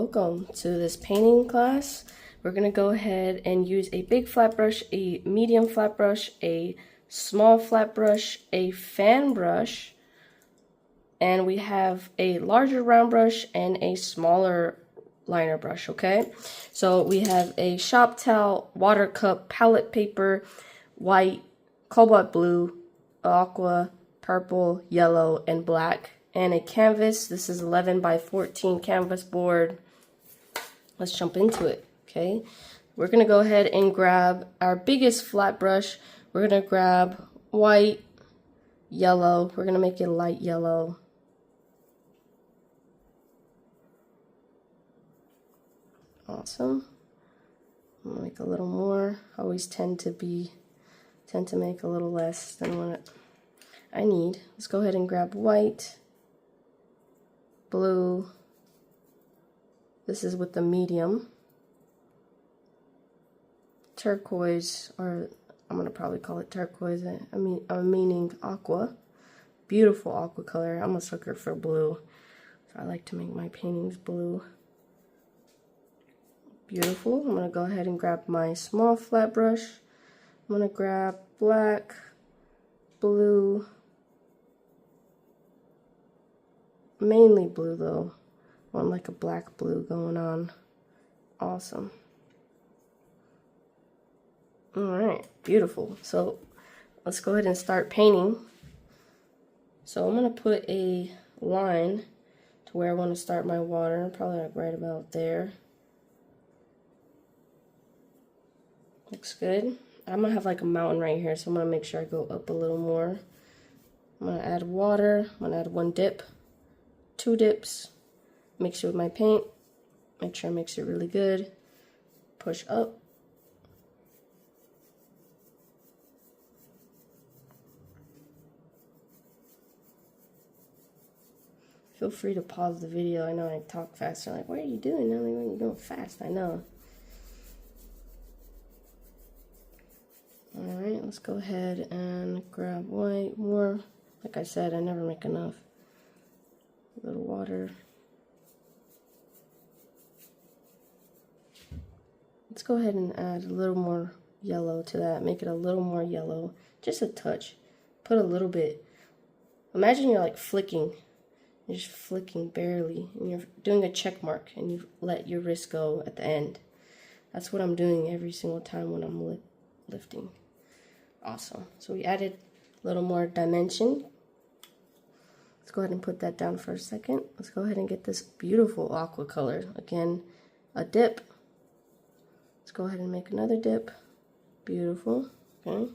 Welcome to this painting class. We're going to go ahead and use a big flat brush, a medium flat brush, a small flat brush, a fan brush, and we have a larger round brush and a smaller liner brush, okay? So we have a shop towel, water cup, palette paper, white, cobalt blue, aqua, purple, yellow, and black, and a canvas. This is 11 by 14 canvas board. Let's jump into it, okay? We're gonna go ahead and grab our biggest flat brush. We're gonna grab white, yellow. We're gonna make it light yellow. Awesome. I'm gonna make a little more. I always tend to make a little less than what I need. Let's go ahead and grab white, blue. This is with the medium. Turquoise, or I'm gonna probably call it turquoise. I'm meaning aqua. Beautiful aqua color. I'm a sucker for blue, so I like to make my paintings blue. Beautiful. I'm gonna go ahead and grab my small flat brush. I'm gonna grab black, blue, mainly blue though. I want like a black blue going on. Awesome. Alright, beautiful. So let's go ahead and start painting. So I'm gonna put a line to where I want to start my water, probably like right about there. Looks good. I'm gonna have like a mountain right here, so I'm gonna make sure I go up a little more. I'm gonna add water. I'm gonna add 1 dip, 2 dips, mix it with my paint, make sure I mix it really good, push up. Feel free to pause the video. I know I talk fast. You're like, what are you doing, Nelly? When you're going fast, I know. Alright, let's go ahead and grab white more. Like I said, I never make enough. A little water. Let's go ahead and add a little more yellow to that. Make it a little more yellow. Just a touch. Put a little bit. Imagine you're like flicking. You're just flicking barely. And you're doing a check mark. And you let your wrist go at the end. That's what I'm doing every single time when I'm lifting. Awesome. So we added a little more dimension. Let's go ahead and put that down for a second. Let's go ahead and get this beautiful aqua color. Again, a dip. Let's go ahead and make another dip. Beautiful. Okay.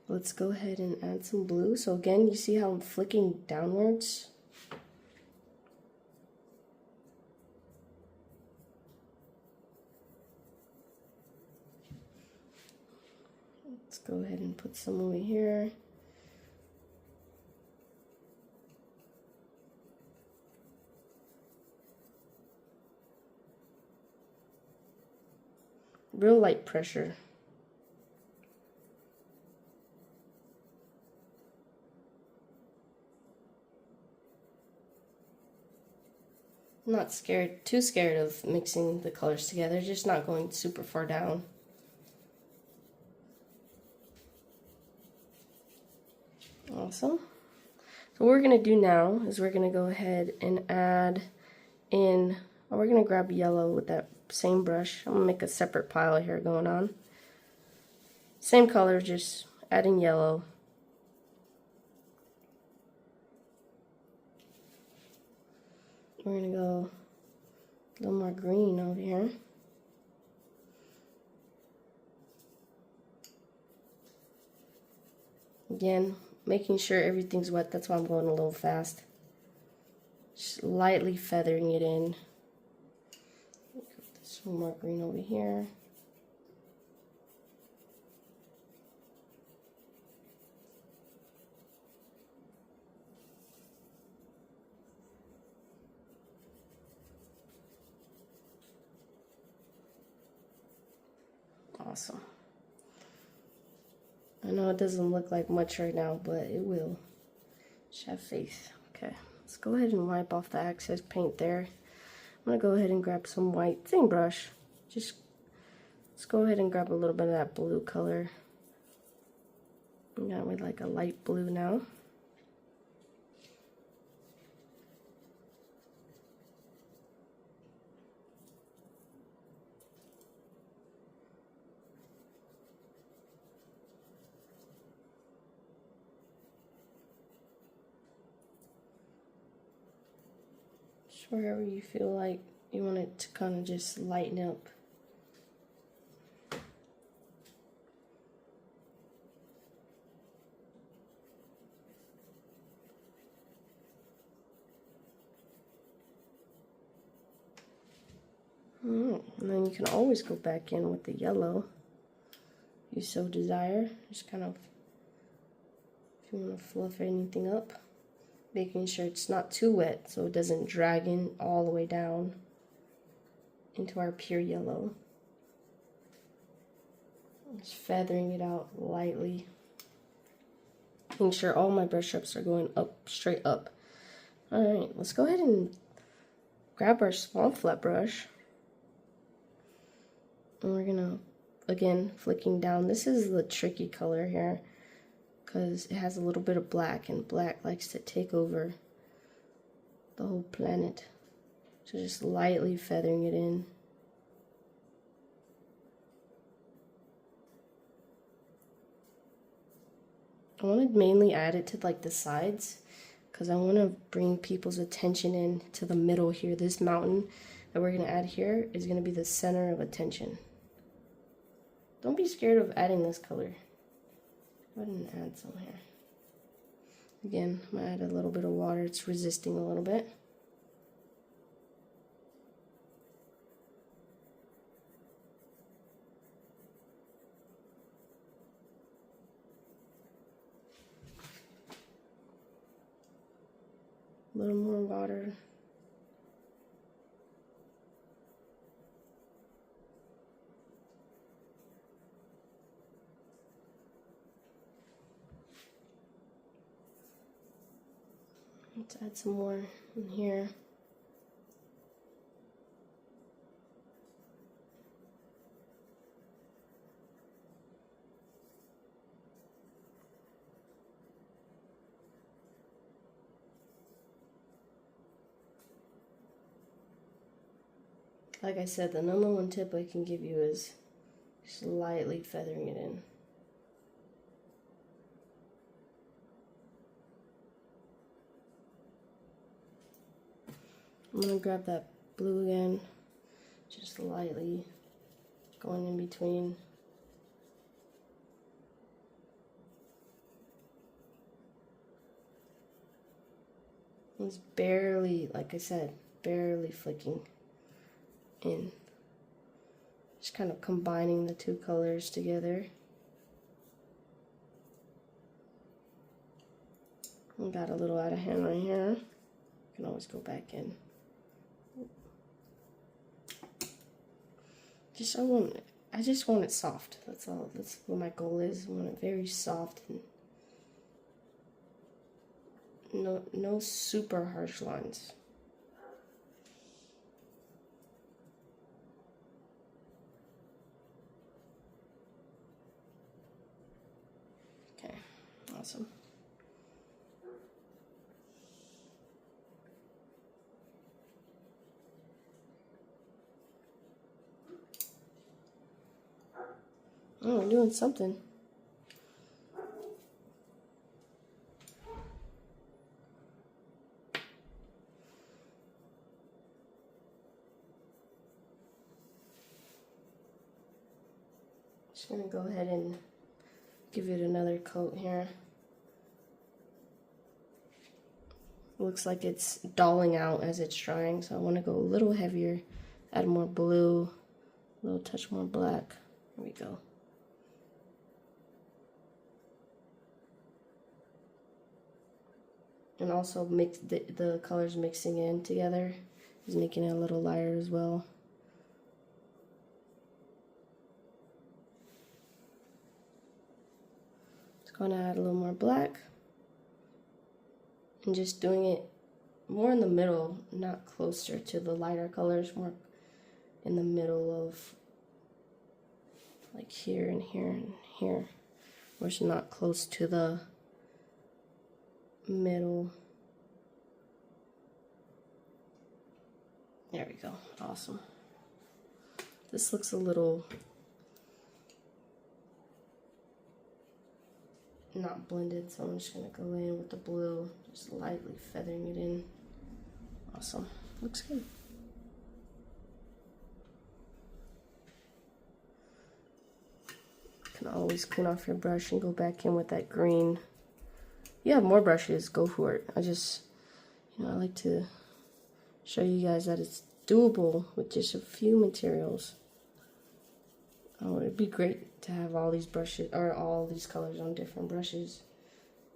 Let's go ahead and add some blue. So again, you see how I'm flicking downwards? Let's go ahead and put some over here. Real light pressure. I'm not too scared of mixing the colors together, just not going super far down. Awesome. So what we're going to do now is we're going to go ahead and add in, we're going to grab yellow with that same brush. I'm going to make a separate pile here going on. Same color, just adding yellow. We're going to go a little more green over here. Again, making sure everything's wet. That's why I'm going a little fast. Just lightly feathering it in. Some more green over here. Awesome. I know it doesn't look like much right now, but it will. Just have faith. Okay, Let's go ahead and wipe off the excess paint there. I'm gonna go ahead and grab some white, same brush. Just let's go ahead and grab a little bit of that blue color. Got with like a light blue now. Just wherever you feel like you want it to kind of just lighten up. And then you can always go back in with the yellow if you so desire. Just kind of, if you want to fluff anything up, making sure it's not too wet so it doesn't drag in all the way down into our pure yellow. Just feathering it out lightly. Making sure all my brush strokes are going up, straight up. Alright, let's go ahead and grab our small flat brush. And we're gonna, again, flicking down. This is the tricky color here because it has a little bit of black, and black likes to take over the whole planet. So just lightly feathering it in. I want to mainly add it to like the sides because I want to bring people's attention in to the middle here. This mountain that we're going to add here is going to be the center of attention. Don't be scared of adding this color. Go ahead and add some here. Again, I'm going to add a little bit of water. It's resisting a little bit. A little more water. Let's add some more in here. Like I said, the number one tip I can give you is just lightly feathering it in. I'm going to grab that blue again, just lightly going in between. It's barely, like I said, barely flicking in. Just kind of combining the two colors together. I got a little out of hand right here. You can always go back in. I just want it soft. That's all. That's what my goal is. I want it very soft and no super harsh lines. Okay, awesome. Oh, I'm doing something. Just gonna go ahead and give it another coat here. Looks like it's dulling out as it's drying, so I want to go a little heavier, add more blue, a little touch more black. There we go. And also mix the colors mixing in together is making it a little lighter as well. Just going to add a little more black and just doing it more in the middle, not closer to the lighter colors, more in the middle of like here and here and here, where it's not close to the middle. There we go. Awesome. This looks a little not blended, so I'm just gonna go in with the blue, just lightly feathering it in. Awesome. Looks good. You can always clean off your brush and go back in with that green. If you have more brushes, go for it. I just, I like to show you guys that it's doable with just a few materials. Oh, it'd be great to have all these brushes, or all these colors on different brushes.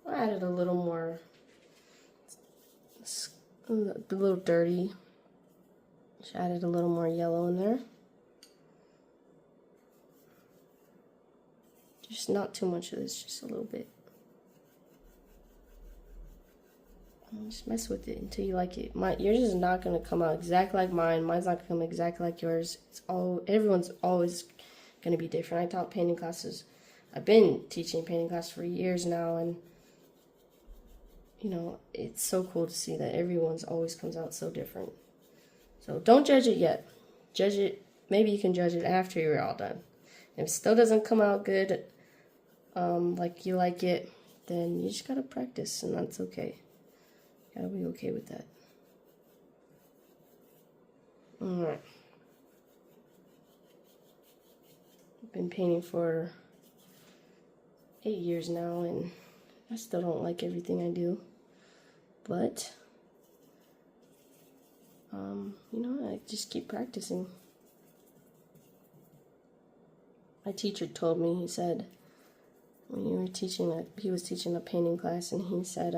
I added a little more, a little dirty. Just added a little more yellow in there. Just not too much of this, just a little bit. And just mess with it until you like it. Yours is not gonna come out exactly like mine. Mine's not gonna come exactly like yours. Everyone's always gonna be different. I taught painting classes. I've been teaching painting class for years now, and it's so cool to see that everyone's always comes out so different. So don't judge it yet. Judge it. Maybe you can judge it after you're all done. If it still doesn't come out good, like you like it, then you just gotta practice, and that's okay. You gotta be okay with that. Alright. I've been painting for 8 years now, and I still don't like everything I do. But, I just keep practicing. My teacher told me, he said, when you were he was teaching a painting class, and he said,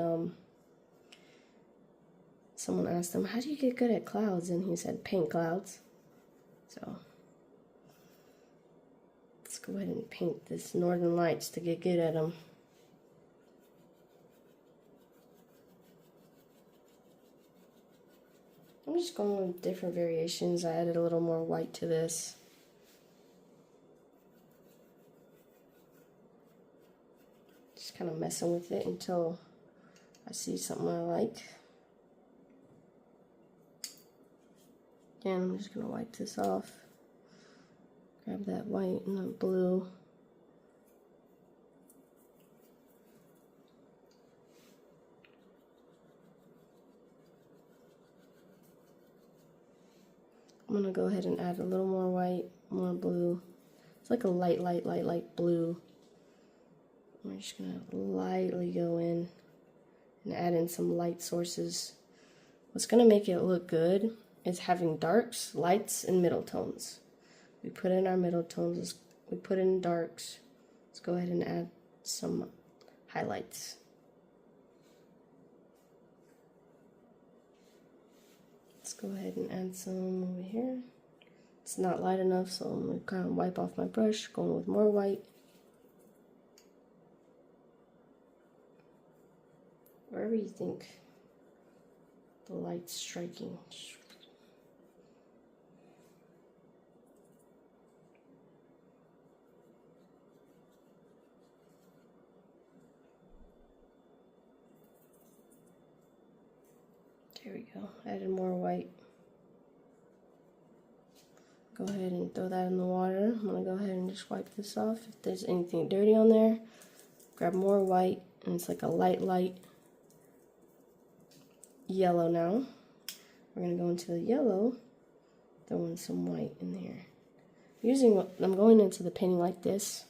someone asked him, how do you get good at clouds? And he said, paint clouds. So, let's go ahead and paint this Northern Lights to get good at them. I'm just going with different variations. I added a little more white to this. Just kind of messing with it until I see something I like. Again, I'm just going to wipe this off. Grab that white and that blue. I'm going to go ahead and add a little more white, more blue. It's like a light blue. I'm just going to lightly go in and add in some light sources. What's going to make it look good is having darks, lights, and middle tones. We put in our middle tones, we put in darks. Let's go ahead and add some highlights. Let's go ahead and add some over here. It's not light enough, so I'm going to kind of wipe off my brush, going with more white. Wherever you think the light's striking. There we go. Added more white. Go ahead and throw that in the water. I'm going to go ahead and just wipe this off. If there's anything dirty on there, grab more white, and it's like a light yellow now. We're going to go into the yellow, throwing some white in there. I'm going into the painting like this.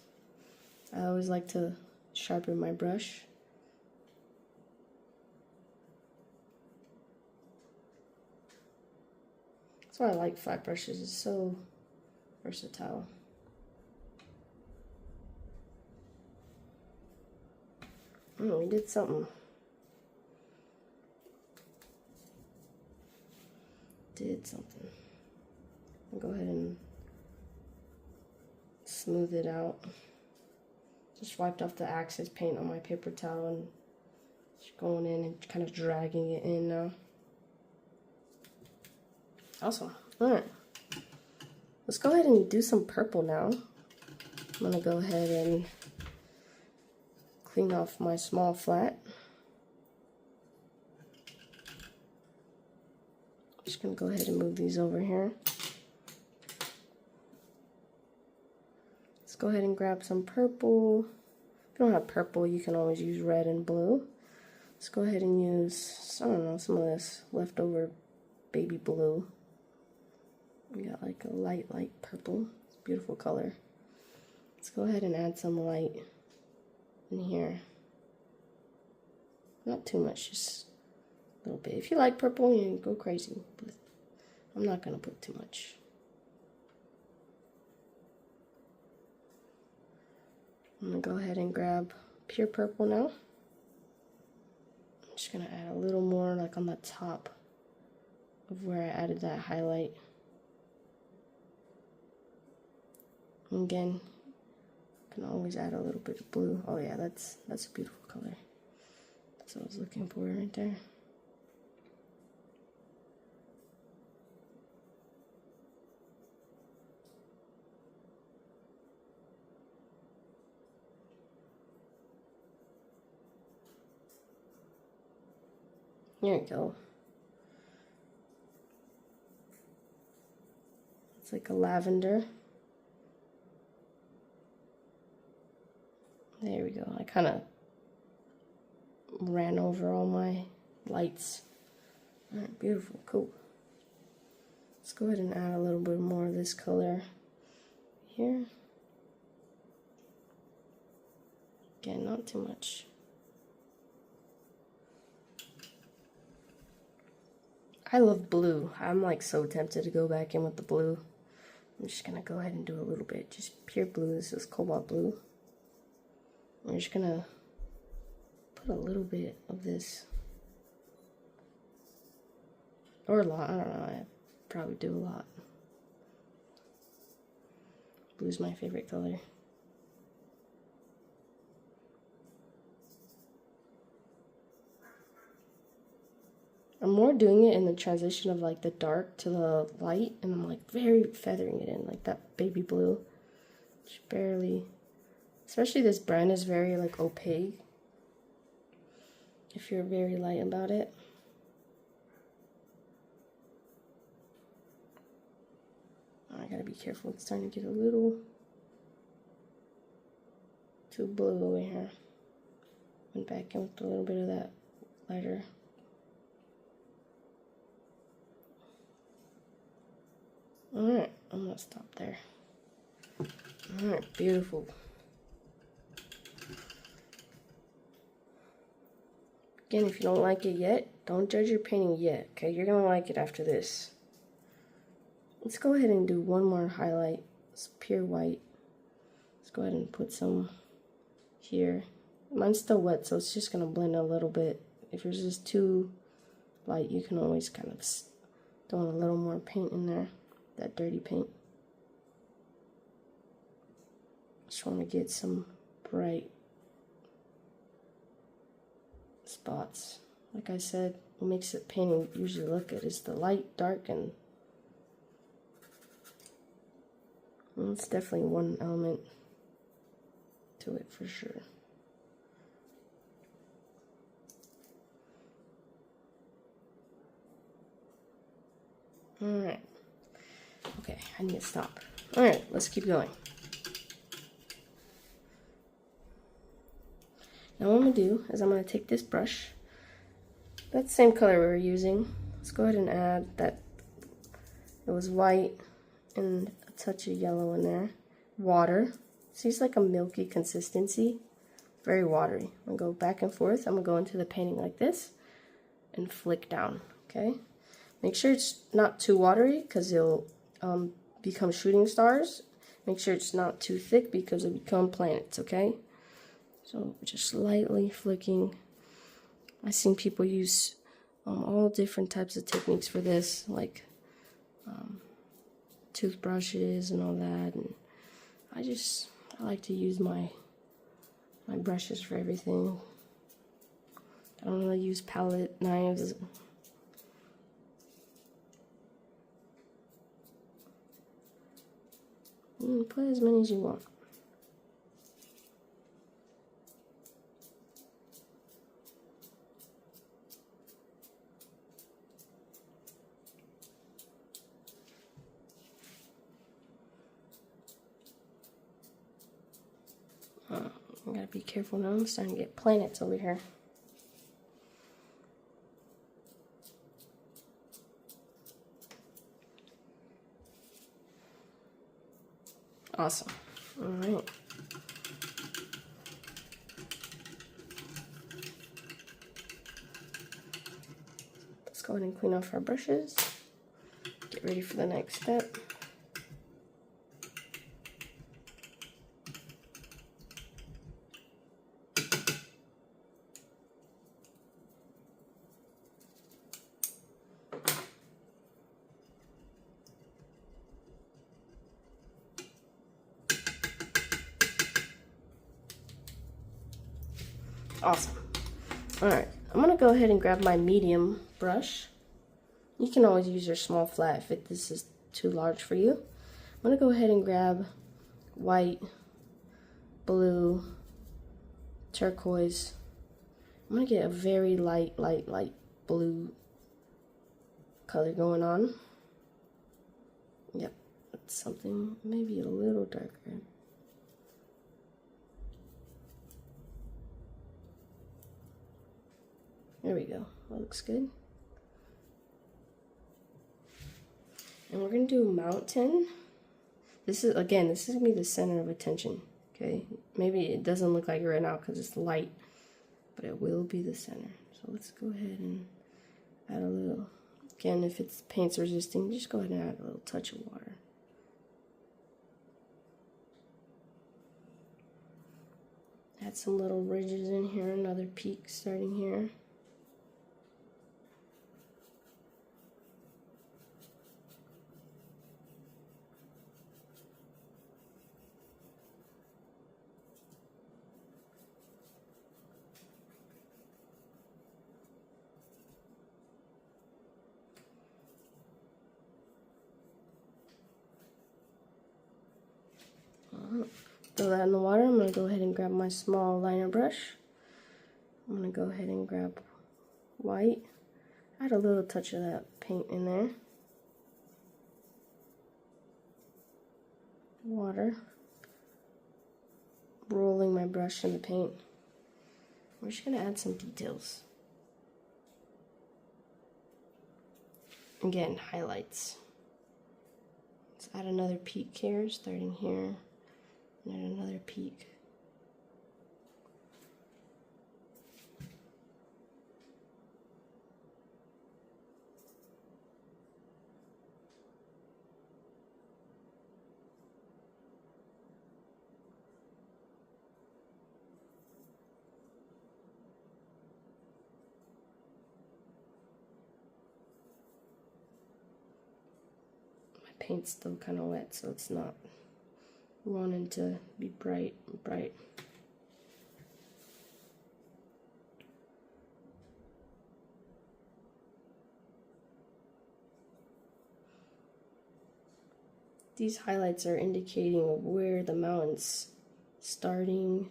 I always like to sharpen my brush. That's why I like flat brushes. It's so versatile. We did something. I'll go ahead and smooth it out. Just wiped off the excess paint on my paper towel and just going in and kind of dragging it in now. Awesome. All right. Let's go ahead and do some purple now. I'm gonna go ahead and clean off my small flat. Just gonna go ahead and move these over here. Let's go ahead and grab some purple. If you don't have purple, you can always use red and blue. Let's go ahead and use, I don't know, some of this leftover baby blue. We got like a light purple. It's a beautiful color. Let's go ahead and add some light in here. Not too much, just a little bit. If you like purple, you can go crazy, but I'm not gonna put too much. I'm gonna go ahead and grab pure purple now. I'm just gonna add a little more like on the top of where I added that highlight. And again, you can always add a little bit of blue. Oh yeah, that's a beautiful color. That's what I was looking for right there. There you go. It's like a lavender. There we go. I kind of ran over all my lights. All right, beautiful, cool. Let's go ahead and add a little bit more of this color here. Again, not too much. I love blue. I'm like so tempted to go back in with the blue. I'm just gonna go ahead and do a little bit, just pure blue. This is cobalt blue. I'm just gonna put a little bit of this, or a lot, I don't know, I probably do a lot. Blue's my favorite color. I'm more doing it in the transition of like the dark to the light, and I'm like very feathering it in, like that baby blue. Just barely, especially this brand is very like opaque if you're very light about it. I gotta be careful, it's starting to get a little too blue over here. Went back in with a little bit of that lighter. Alright, I'm gonna stop there. Alright, beautiful. Again, if you don't like it yet, don't judge your painting yet, okay? You're gonna like it after this. Let's go ahead and do one more highlight. It's pure white. Let's go ahead and put some here. Mine's still wet, so it's just gonna blend a little bit. If it's just too light, you can always kind of throw in a little more paint in there. That dirty paint. Just want to get some bright spots. Like I said, what makes it painting usually look good is the light, dark, and it's definitely one element to it for sure. Alright. Okay, I need to stop. Alright, let's keep going. Now what I'm going to do is I'm going to take this brush, that same color we were using. Let's go ahead and add that, it was white and a touch of yellow in there. Water. See, it's like a milky consistency. Very watery. I'm going to go back and forth. I'm going to go into the painting like this and flick down, okay? Make sure it's not too watery because it'll become shooting stars. Make sure it's not too thick because it'll become planets, okay? So just lightly flicking. I've seen people use all different types of techniques for this, like toothbrushes and all that. And I like to use my brushes for everything. I don't really use palette knives. Put as many as you want. I gotta be careful now. I'm starting to get planets over here. Awesome. All right. Let's go ahead and clean off our brushes. Get ready for the next step. Awesome. All right, I'm gonna go ahead and grab my medium brush. You can always use your small flat if this is too large for you. I'm gonna go ahead and grab white, blue, turquoise. I'm gonna get a very light blue color going on. Yep, that's something maybe a little darker. There we go, that looks good. And we're gonna do a mountain. This is gonna be the center of attention, okay? Maybe it doesn't look like it right now because it's light, but it will be the center. So let's go ahead and add a little, again, if it's paint's resisting, just go ahead and add a little touch of water. Add some little ridges in here, another peak starting here. Throw that in the water. I'm going to go ahead and grab my small liner brush. I'm going to go ahead and grab white. Add a little touch of that paint in there. Water. Rolling my brush in the paint. We're just going to add some details. Again, highlights. Let's add another peak here, starting here. And another peak. My paint's still kind of wet, so it's not wanting to be bright. These highlights are indicating where the mountain's starting,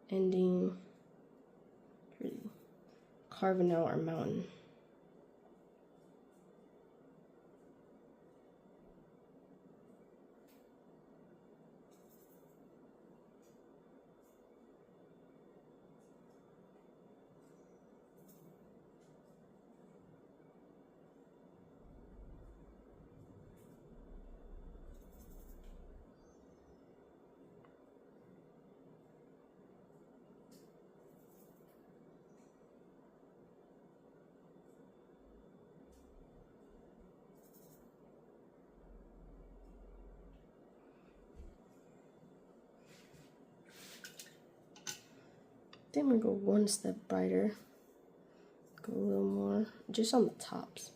ending, really carving out our mountain. Then we go one step brighter. Go a little more, just on the tops.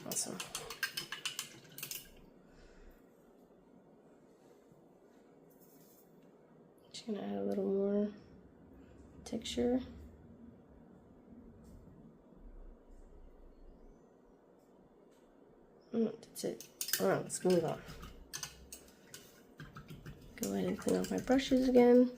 Awesome. Just gonna add a little more texture. That's it. Alright, let's move on. Go ahead and clean off my brushes again.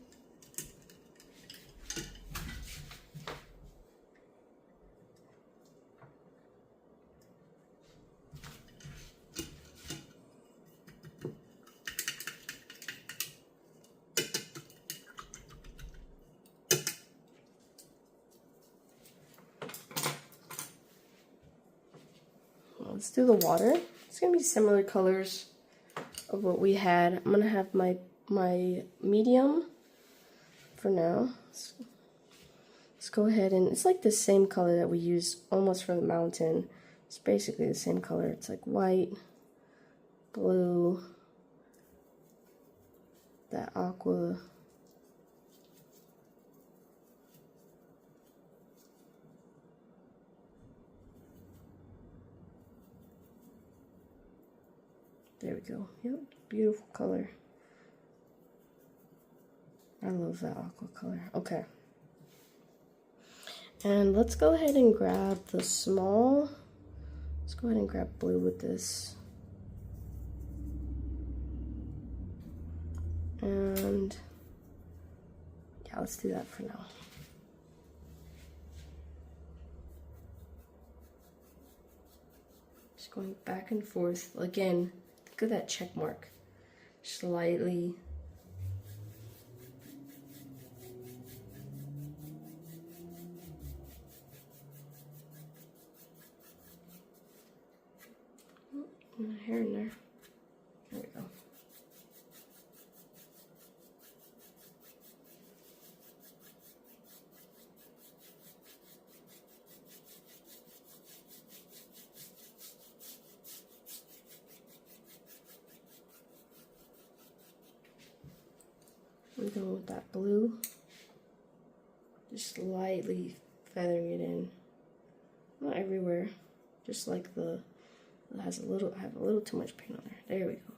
Let's do the water. It's gonna be similar colors of what we had. I'm gonna have my medium for now. Let's go ahead and it's like the same color that we used almost for the mountain. It's basically the same color. It's like white, blue, that aqua. There we go. Yep, beautiful color. I love that aqua color. Okay. And let's go ahead and grab the small. Let's go ahead and grab blue with this. And yeah, let's do that for now. Just going back and forth. Again, look at that check mark. Slightly. Hair in there. There we go. I'm going with that blue. Just lightly feathering it in. Not everywhere. Just like the it has a little, I have a little too much paint on there. There we go.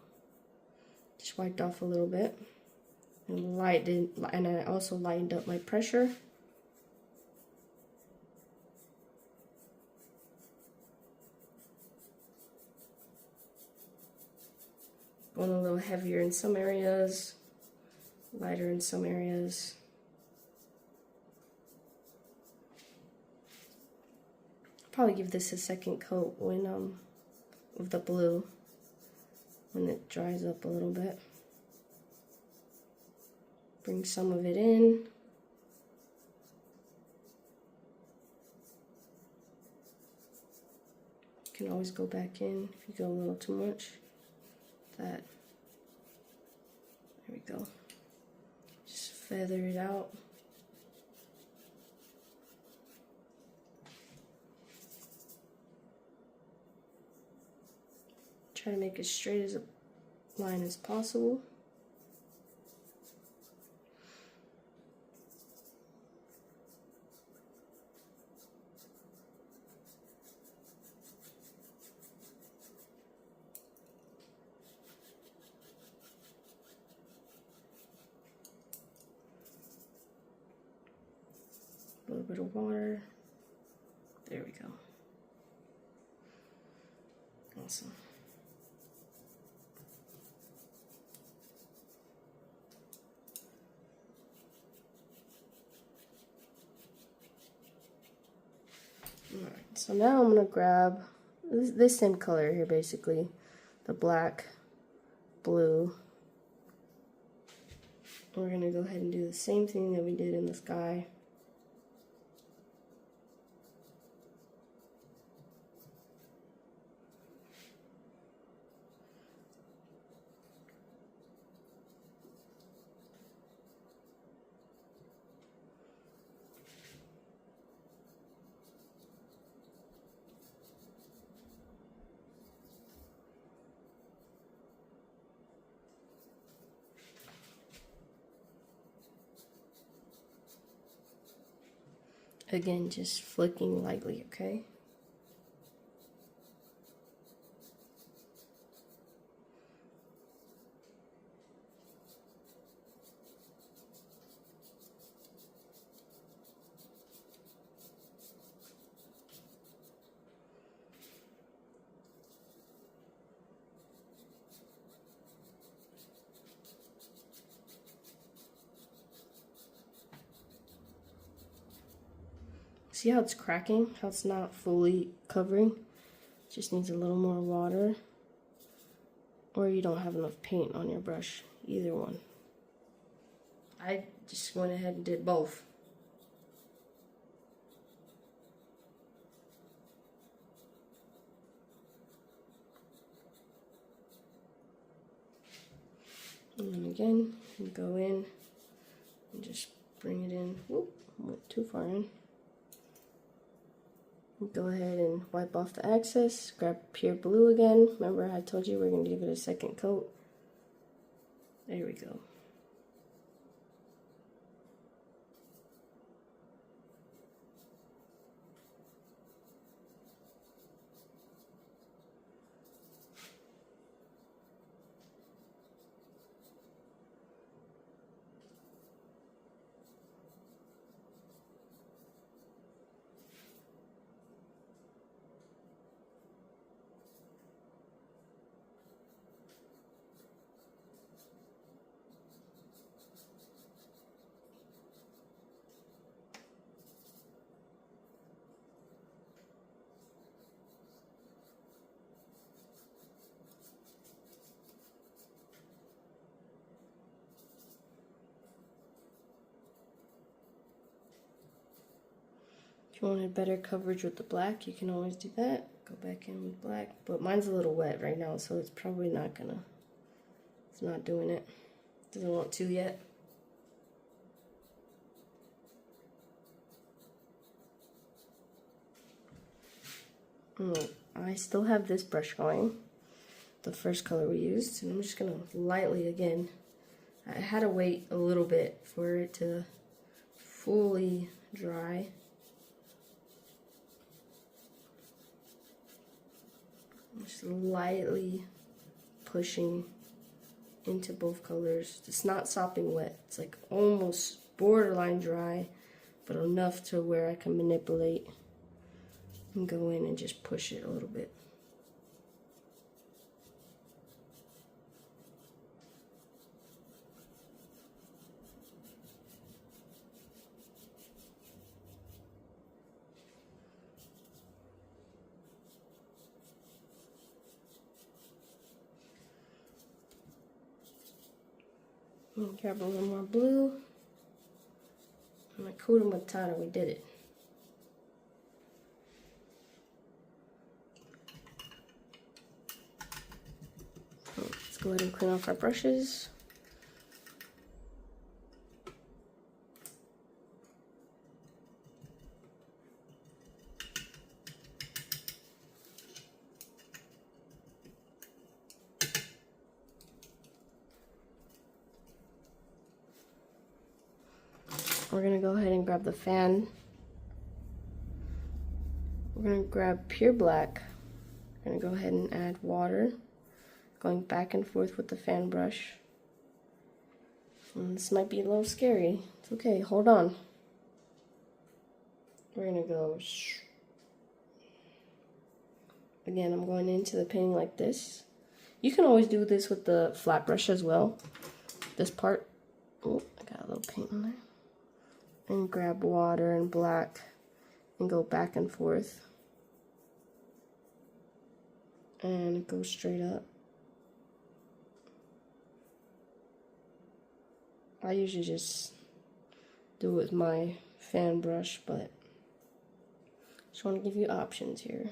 Just wiped off a little bit. And I also lightened up my pressure. Going a little heavier in some areas, lighter in some areas. I'll probably give this a second coat when with the blue when it dries up a little bit. Bring some of it in. You can always go back in if you go a little too much. That. There we go. Just feather it out. Try to make as straight as a line as possible. A little bit of water. There we go. Awesome. Alright, so now I'm going to grab this same color here, basically. The black, blue. We're going to go ahead and do the same thing that we did in the sky. Again, just flicking lightly, okay? See how it's cracking? How it's not fully covering? Just needs a little more water. Or you don't have enough paint on your brush. Either one. I just went ahead and did both. And then again, you go in and just bring it in. Whoop, went too far in. Go ahead and wipe off the excess. Grab pure blue again. Remember I told you we're going to give it a second coat. There we go. If you wanted better coverage with the black, you can always do that. Go back in with black. But mine's a little wet right now, so it's probably not gonna, it's not doing it. Doesn't want to yet. I still have this brush going, the first color we used, and I'm just gonna lightly again. I had to wait a little bit for it to fully dry. Just lightly pushing into both colors. It's not sopping wet. It's like almost borderline dry, but enough to where I can manipulate and go in and just push it a little bit. Grab a little more blue. I'm gonna coat them with Tata. We did it. Let's go ahead and clean off our brushes. We're gonna go ahead and grab the fan. We're gonna grab pure black. We're gonna go ahead and add water, going back and forth with the fan brush. And this might be a little scary. It's okay, hold on. We're gonna go. Again, I'm going into the painting like this. You can always do this with the flat brush as well. This part. Oh, I got a little paint in there. And grab water and black and go back and forth. And go straight up. I usually just do it with my fan brush, but just want to give you options here.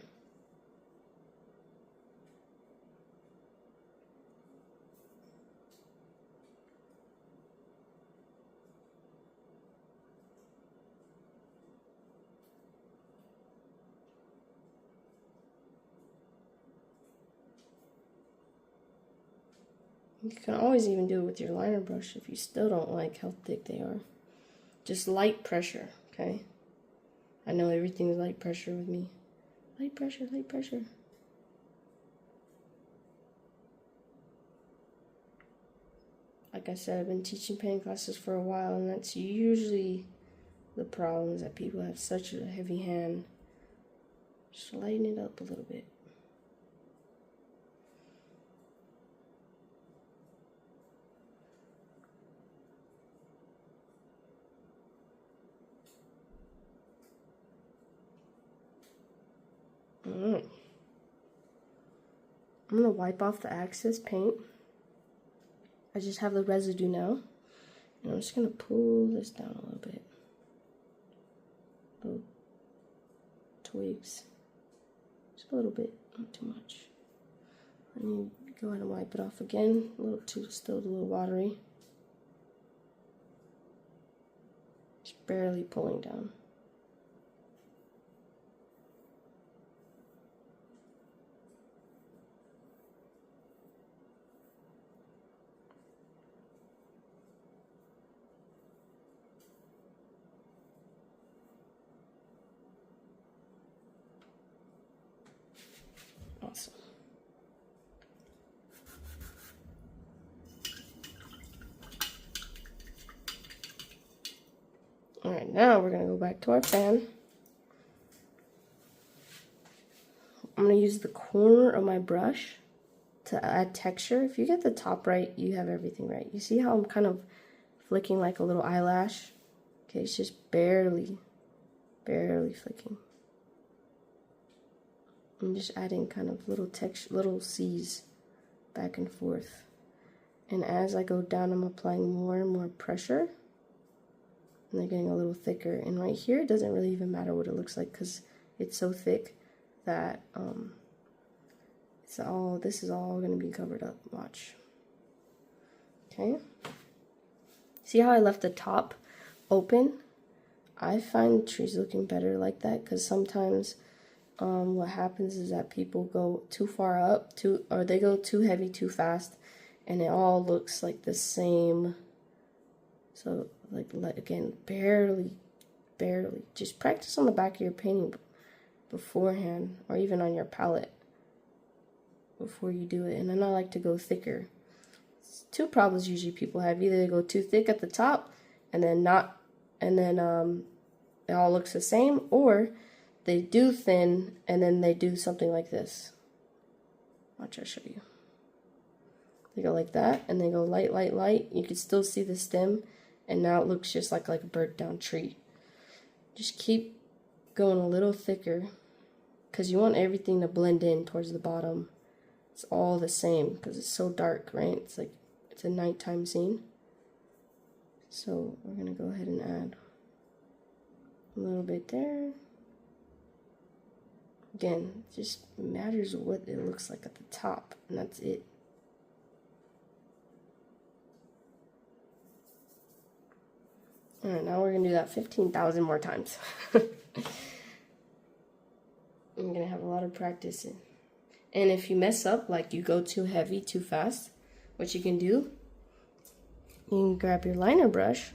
You can always even do it with your liner brush if you still don't like how thick they are. Just light pressure, okay? I know everything's light pressure with me. Light pressure, light pressure. Like I said, I've been teaching painting classes for a while, and that's usually the problem, is that people have such a heavy hand. Just lighten it up a little bit. I'm gonna wipe off the excess paint. I just have the residue now. And I'm just gonna pull this down a little bit. Little twigs. Just a little bit, not too much. I need to go ahead and wipe it off again. A little too, still a little watery. Just barely pulling down. Awesome. Alright, now we're going to go back to our fan. I'm going to use the corner of my brush to add texture. If you get the top right, you have everything right. You see how I'm kind of flicking like a little eyelash? Okay, it's just barely flicking. I'm just adding kind of little texture, little C's back and forth. And as I go down, I'm applying more and more pressure. And they're getting a little thicker. And right here, it doesn't really even matter what it looks like because it's so thick that this is all going to be covered up. Watch. Okay. See how I left the top open? I find trees looking better like that because sometimes what happens is that people go too far up, or they go too heavy too fast, and it all looks like the same. So, like again, barely. Just practice on the back of your painting beforehand, or even on your palette before you do it. And then I like to go thicker. It's two problems usually people have: either they go too thick at the top, and then it all looks the same, or they do thin, and then they do something like this. Watch, I'll show you. They go like that, and they go light, light, light. You can still see the stem, and now it looks just like a burnt down tree. Just keep going a little thicker, because you want everything to blend in towards the bottom. It's all the same, because it's so dark, right? It's like, it's a nighttime scene. So we're going to go ahead and add a little bit there. Again, it just matters what it looks like at the top, and that's it. Alright, now we're going to do that 15,000 more times. I'm going to have a lot of practice. And if you mess up, like you go too heavy, too fast, what you can do, you can grab your liner brush,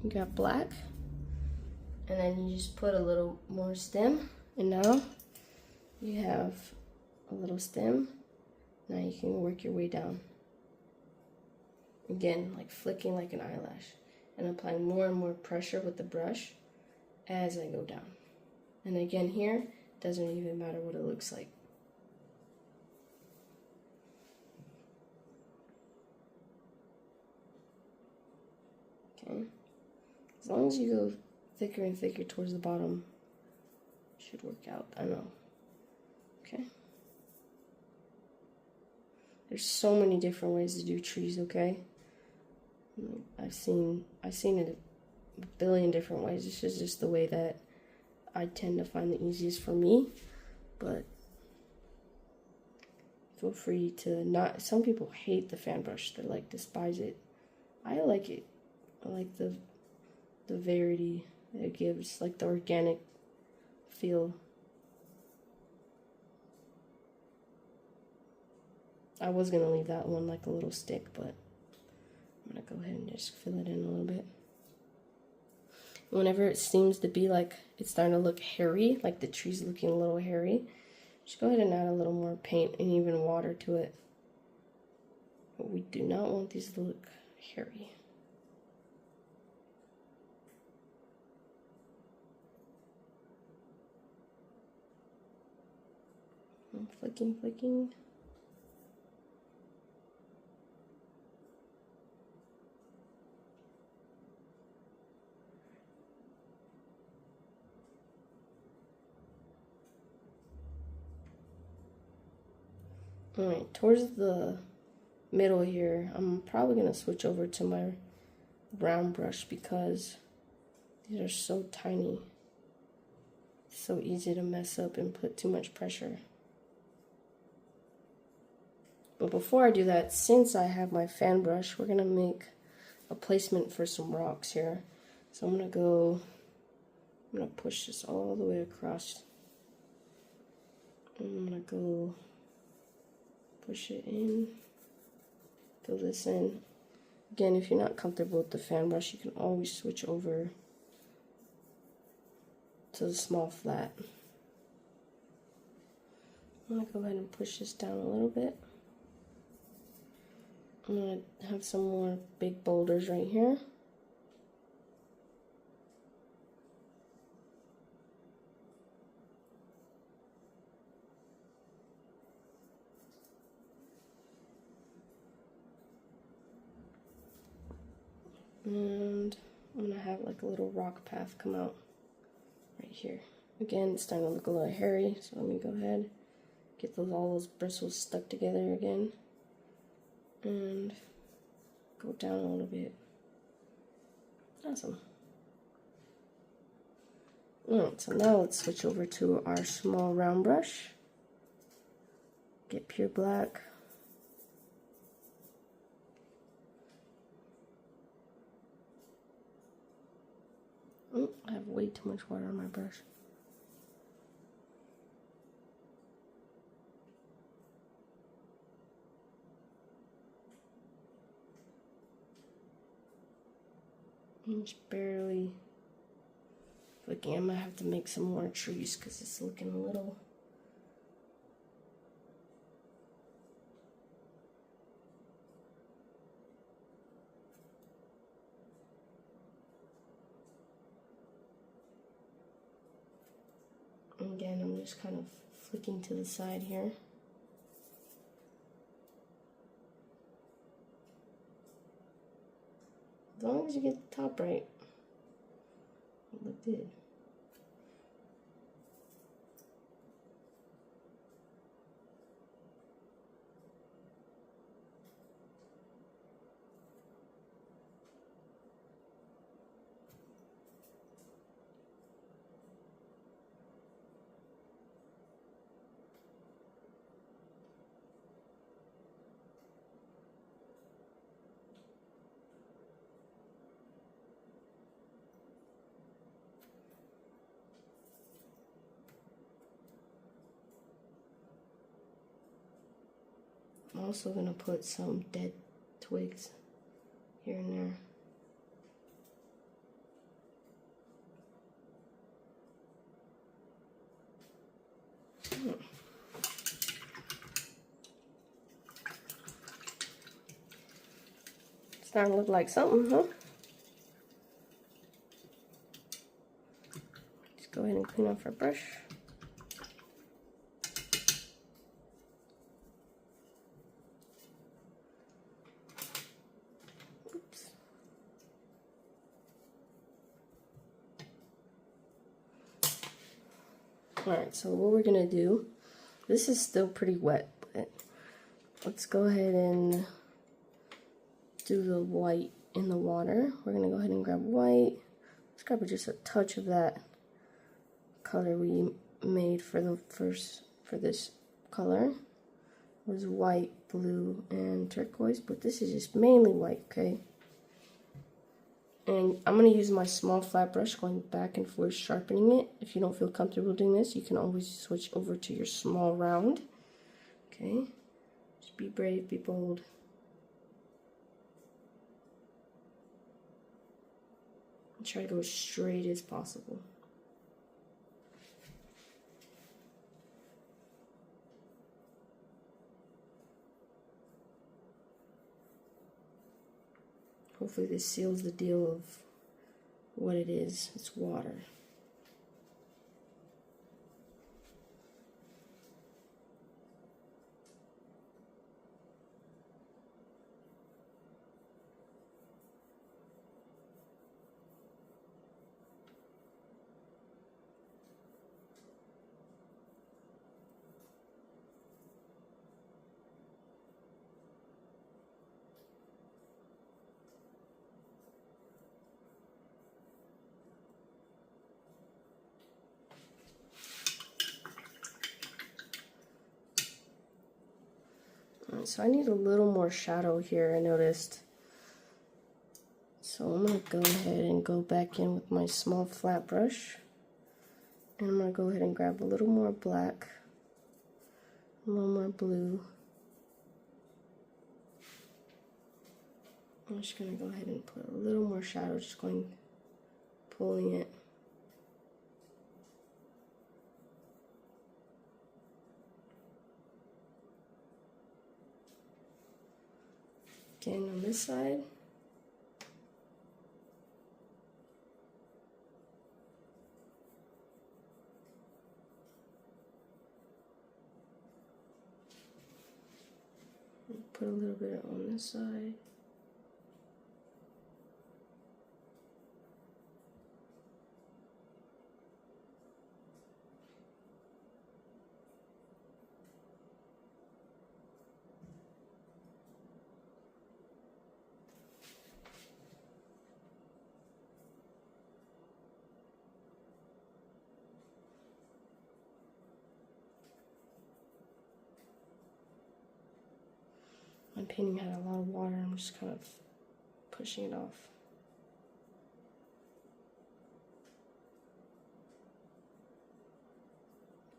you got black, and then you just put a little more stem. And now you have a little stem. Now you can work your way down. Again, like flicking like an eyelash. And applying more and more pressure with the brush as I go down. And again here, doesn't even matter what it looks like. Okay. As long as you go thicker and thicker towards the bottom, should work out. I know. Okay. There's so many different ways to do trees, okay? I've seen it a billion different ways. This is just the way that I tend to find the easiest for me. But feel free to not. Some people hate the fan brush. They like despise it. I like it. I like the variety it gives, like the organic feel. I was gonna leave that one like a little stick, but I'm gonna go ahead and just fill it in a little bit. Whenever it seems to be like it's starting to look hairy, like the tree's looking a little hairy, just go ahead and add a little more paint and even water to it. But we do not want these to look hairy. I'm flicking. Alright, towards the middle here, I'm probably going to switch over to my round brush because these are so tiny. It's so easy to mess up and put too much pressure. But before I do that, since I have my fan brush, we're going to make a placement for some rocks here. So I'm going to push this all the way across. I'm going to go push it in, fill this in. Again, if you're not comfortable with the fan brush, you can always switch over to the small flat. I'm going to go ahead and push this down a little bit. I'm going to have some more big boulders right here. And I'm going to have like a little rock path come out right here. Again, it's starting to look a little hairy, so let me go ahead, get all those bristles stuck together again, and go down a little bit. Awesome. Alright, so now let's switch over to our small round brush. Get pure black. Oh, I have way too much water on my brush. I'm just barely flicking. I might have to make some more trees because it's looking a little. And again, I'm just kind of flicking to the side here. As long as you get the top right. It looked good. I'm also going to put some dead twigs here and there. It's starting to look like something, huh? Just go ahead and clean off our brush. Alright, so what we're going to do, this is still pretty wet, but let's go ahead and do the white in the water. We're going to go ahead and grab white. Let's grab just a touch of that color we made for this color. It was white, blue, and turquoise, but this is just mainly white, okay? And I'm going to use my small flat brush going back and forth sharpening it. If you don't feel comfortable doing this, you can always switch over to your small round. Okay? Just be brave, be bold. And try to go as straight as possible. Hopefully this seals the deal of what it is. It's water. So I need a little more shadow here, I noticed. So I'm going to go ahead and go back in with my small flat brush. And I'm going to go ahead and grab a little more black, a little more blue. I'm just going to go ahead and put a little more shadow, just pulling it. Again on this side. Put a little bit on this side. My painting had a lot of water, I'm just kind of pushing it off.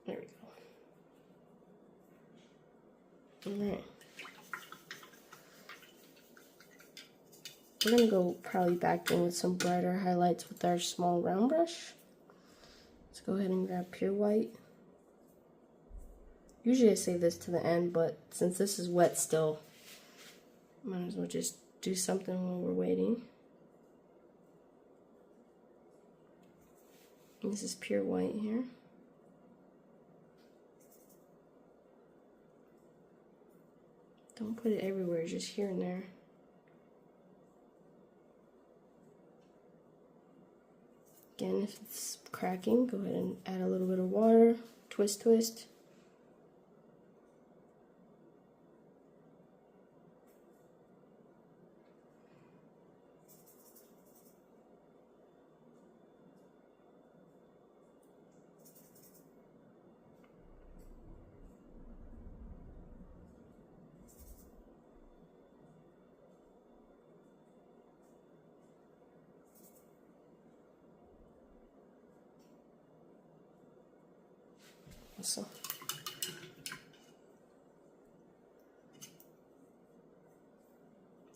There we go. Alright. We're gonna go probably back in with some brighter highlights with our small round brush. Let's go ahead and grab pure white. Usually I save this to the end, but since this is wet still, might as well just do something while we're waiting. And this is pure white here. Don't put it everywhere, just here and there. Again, if it's cracking, go ahead and add a little bit of water, twist, twist. So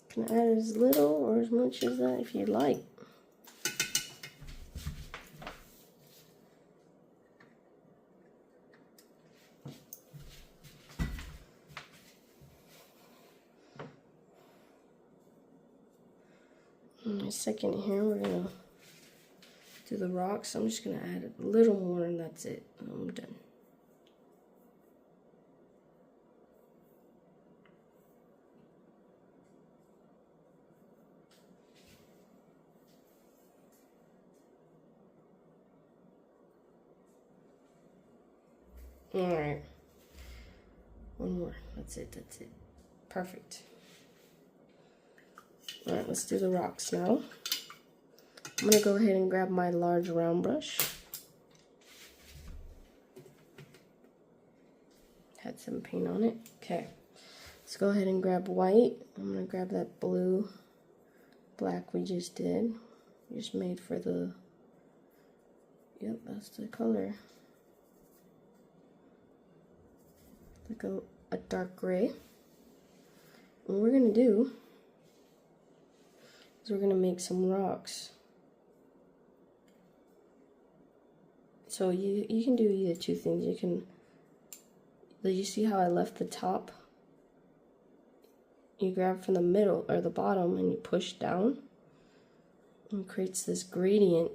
can add as little or as much as that if you'd like. In a second here, we're gonna do the rocks. I'm just gonna add a little more and that's it. I'm done. Alright. One more. That's it. That's it. Perfect. Alright, let's do the rocks now. I'm going to go ahead and grab my large round brush. Had some paint on it. Okay. Let's go ahead and grab white. I'm going to grab that blue, black we just did. We just made for the... Yep, that's the color. Like a dark gray. And what we're going to do is we're going to make some rocks. So you can do either two things. You see how I left the top? You grab from the middle or the bottom and you push down. And it creates this gradient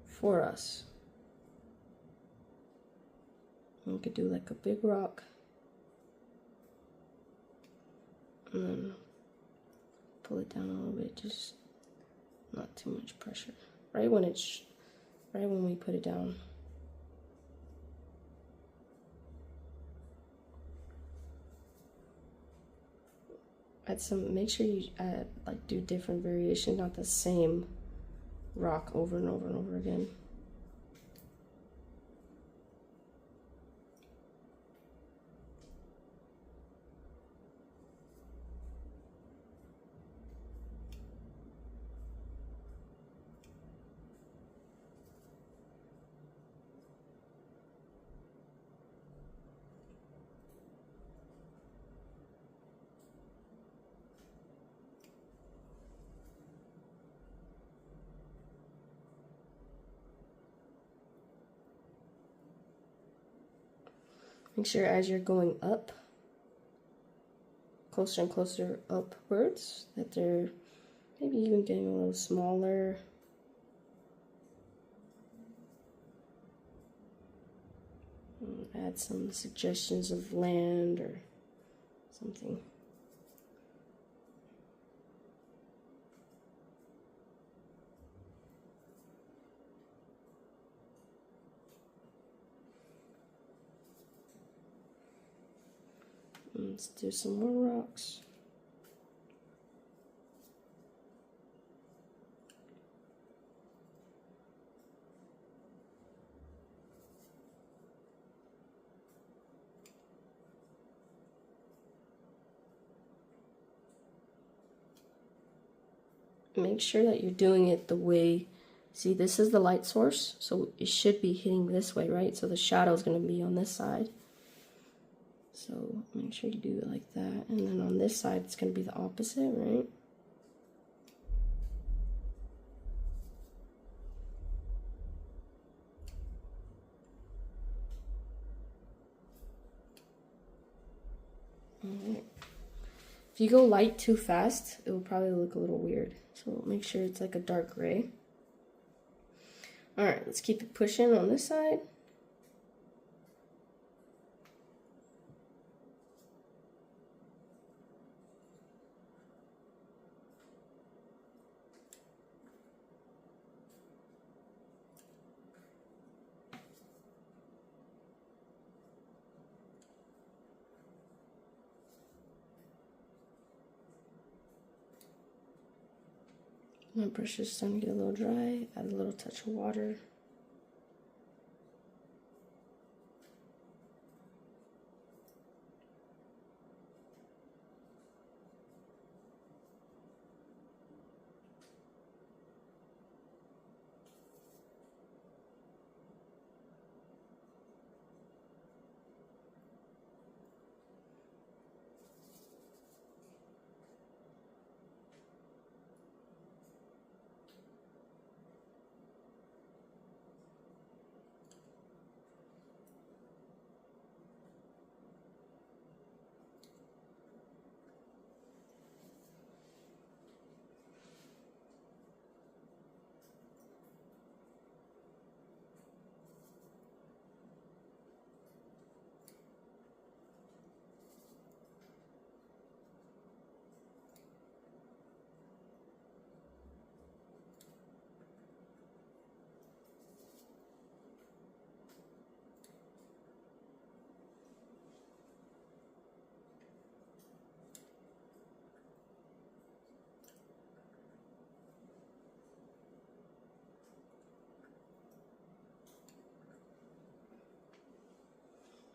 for us. We could do like a big rock and then pull it down a little bit, just not too much pressure. Right when we put it down. Make sure you do different variations, not the same rock over and over and over again. Make sure as you're going up, closer and closer upwards, that they're maybe even getting a little smaller. Add some suggestions of land or something. Let's do some more rocks. Make sure that you're doing it the way, see, this is the light source, so it should be hitting this way, right? So the shadow is going to be on this side. So make sure you do it like that. And then on this side, it's going to be the opposite, right? Alright. If you go light too fast, it will probably look a little weird. So make sure it's like a dark gray. Alright, let's keep it pushing on this side. My brush is starting to get a little dry. Add a little touch of water.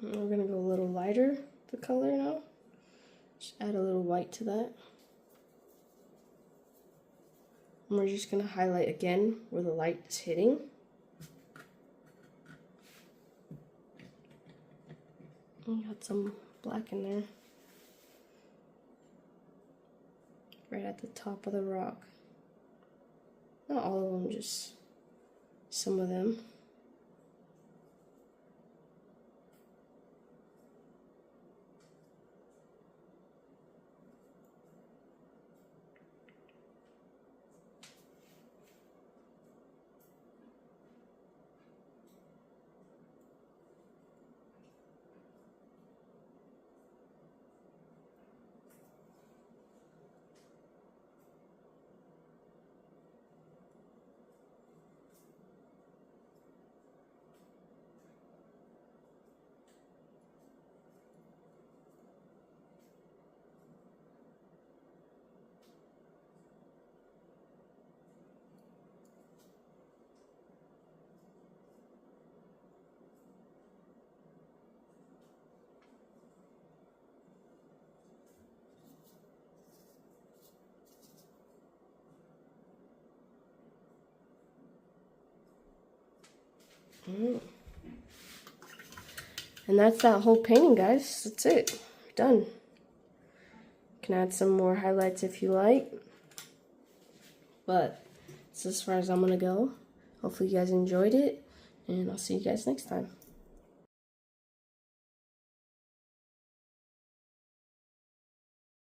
And we're going to go a little lighter, the color now. Just add a little white to that. And we're just going to highlight again where the light is hitting. And got some black in there. Right at the top of the rock. Not all of them, just some of them. And that's that whole painting, guys. That's it. Done. You can add some more highlights if you like. But that's as far as I'm going to go. Hopefully you guys enjoyed it. And I'll see you guys next time.